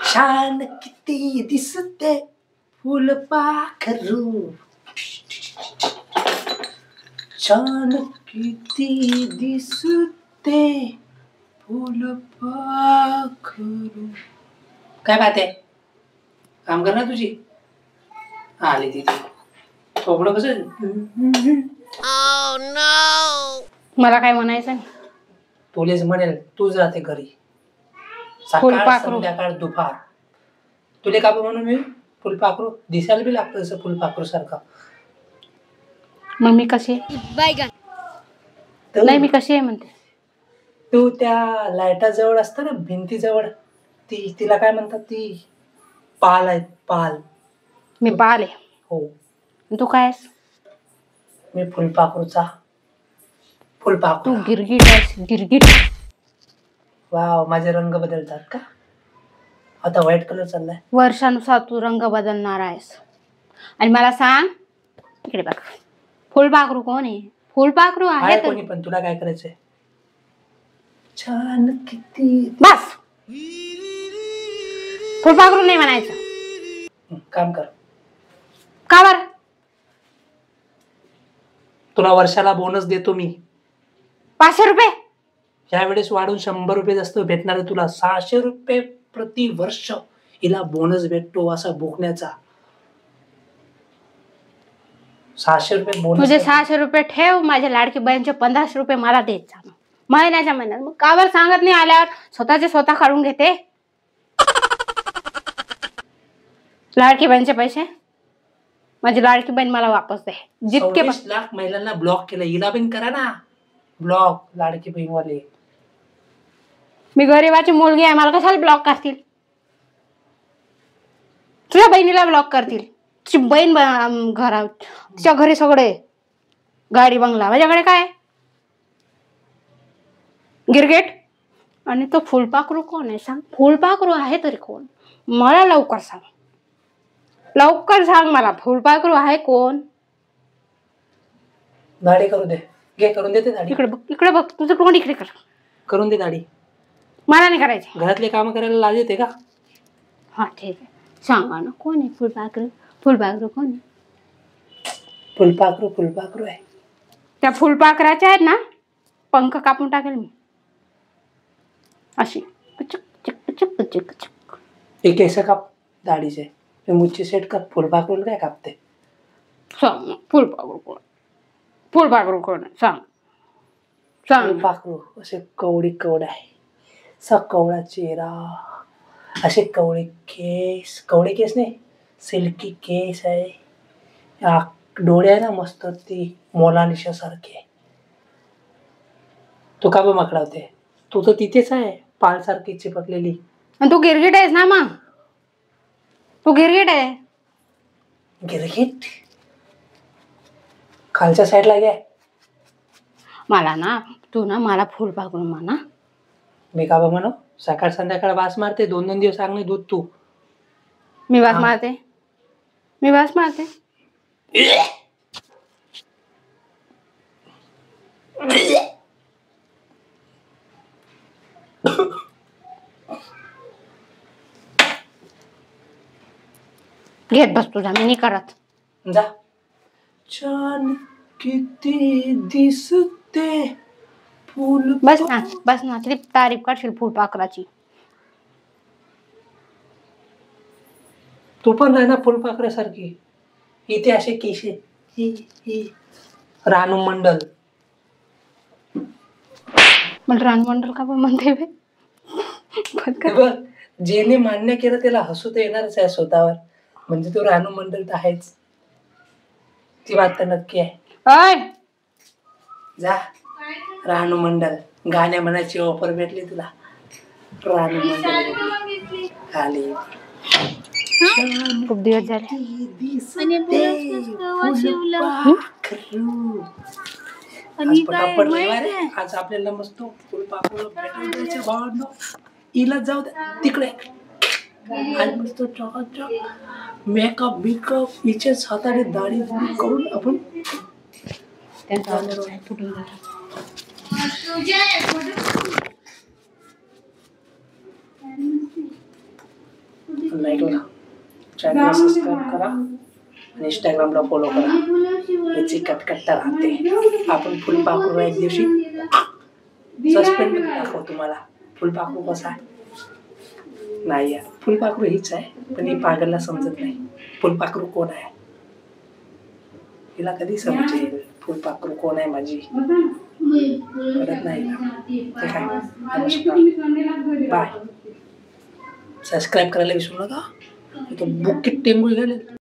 छान किती दिसते फुलपाखरू, छान किती दिसते फुलपाखरू. काय बात आहे, काम कर ना तुझी. आली तिथे थोबडं कसं. मला काय म्हणायचं. तुलेच म्हणेल तूच राहते घरी सकाळ संध्याकाळ दुपार. तुले का म्हणून मी फुलपाखरू दिसायला बी लागतं जसं फुलपाखरू सारखं. मग मी कशी नाही, मी कशी आहे म्हणते. तू त्या लाईटाजवळ असतं ना भिंतीजवळ, तिला काय म्हणतात, ती पाल आहे पाल. मी पाल आहे. हो. तू काय आहेस? मी फुलपाखरूचा फुलपाखरू. तू गिरगिट आहेस, गिरगिट. वाव, माझे रंग बदलतात का? आता व्हाईट कलर चाललाय. वर्षानुसार तू रंग बदलणार आहेस. आणि मला सांग, इकडे बघ, फुलपाखरू कोण आहे? फुलपाखरू आहे कोणी पण, तुला काय करायचंय? छान किती. बस, फुलपाखरू नाही म्हणायचं. काम कर. का बर? तुला वर्षाला बोनस देतो मी 500 रुपये. यावेळेस वाढून 100 रुपये जास्त भेटणार आहे तुला. 600 रुपये प्रति वर्ष हिला बोनस भेटतो असा भोगण्याचा. 600 रुपये बोनस. तुझे 600 रुपये ठेव, माझ्या लाडकी बहिणीचे 1500 रुपये मला देत जा महिन्याच्या महिन्यात. मग का बरं सांगत नाही आल्यावर स्वतःचे स्वतः काढून घेते लाडकी बहिणीचे पैसे. माझी लाडकी बहीण मला वापस दे. जितके 20 लाख महिलांना ब्लॉक केलं, हिला पण करा ना ब्लॉक, लाडकी बहीण वाले. मी गरीबाची मुलगी आहे, मला कशाला ब्लॉक करतील? तुझ्या बहिणीला ब्लॉक करतील. तुझी बहीण घरात, तिच्या घरी सगळे गाडी बंगला, माझ्याकडे काय? गिरगेट. आणि तो फुलपाखरू कोण आहे सांग? फुलपाखरू आहे तरी कोण? मला लवकर सांग, लवकर सांग मला, फुलपाखरू आहे कोण? दाढी करू दे. घे, करून देते दाढी. इकडे बघ, इकडे बघ, तुझं तोंड इकडे कर. करून दे दाढी. मला नाही करायचे. घरातले काम करायला लाज येते का? हा ठीक आहे, सांगा ना कोण आहे फुलपाखरू? फुलपाखरू कोण आहे? फुलपाखरू फुलपाखरू आहे. त्या फुलपाखराच्या आहेत ना, पंख कापून टाकेल मी अशी. एक केस काप दाढीचे, मुच्छी सेट कर. फुलपाखरू काय कापते? सांग फुलपाखरू कोण? फुलपाखरू कोण आहे सांग, सांग. फुलपाखरू असे कवडी कवड आहे, सा कवडा चेहरा, असे कवळे केस. कवळे केस नाही, सिल्की केस आहे. डोळे आहे ना मस्त, ती मोनालिसा सारखे. तू का माकडावते? तू तर तिथेच आहे, पाल सारखी चिपकलेली. आणि तू गिरगिट आहेस ना? मग तू गिरगिट आहे. गिरगिट खालच्या साईडला घे. मला ना, तू ना मला फुलपाखरू म्हणा. मी का म्हणू? सकाळ संध्याकाळ वास मारते, 2-2 दिवस चांगले दूध तू. मी वास मारते? मी वास मारते? घेत बस तुझा, मी नाही करत. जा. छान किती दिसते फुल. बस ना, बस ना, किती तारीफ करशील फुलपाखराची. तू पण राह ना फुलपाखरासारखी. इथे असे केशे. रानू मंडल. मला रानू मंडल का पण म्हणते? बघ, जेने मान्य केलं त्याला हसू तर येणारच आहे स्वतःवर. म्हणजे तो रानू मंडल तर आहेच. ती बात तर नक्की आहे. जा रानू मंडल. गाण्या म्हणायची ऑफर भेटली तुला. रानू मंडल खाली. खूप दिवस झाले. आज आपल्याला मस्त फुलपाखरू भेटून द्यायचं भावांनो. हिला जाऊ द्या तिकडे. आज मस्त चकाचक मेकअप बिकअप, हिच्याच हाताने दाढी करून आपण लाईक करा, चॅनलला सबस्क्राईब करा आणि इंस्टाग्रामला फॉलो करा. याची कटकट्टा राहते. आपण फुलपाखरूला एक दिवशी सस्पेंड दाखवतो तुम्हाला. फुलपाखरू कसा आहे नाही यार, फुलपाखरू हीच आहे, पण ही पागलला समजत नाही फुलपाखरू कोण आहे. हिला कधी समजेल फुलपाखरू कोण आहे माझी, कळत नाही का? ठीक आहे, नमस्कार, बाय. सबस्क्राईब करायला विसरू नका. बुक किती टेंगुळ झाले.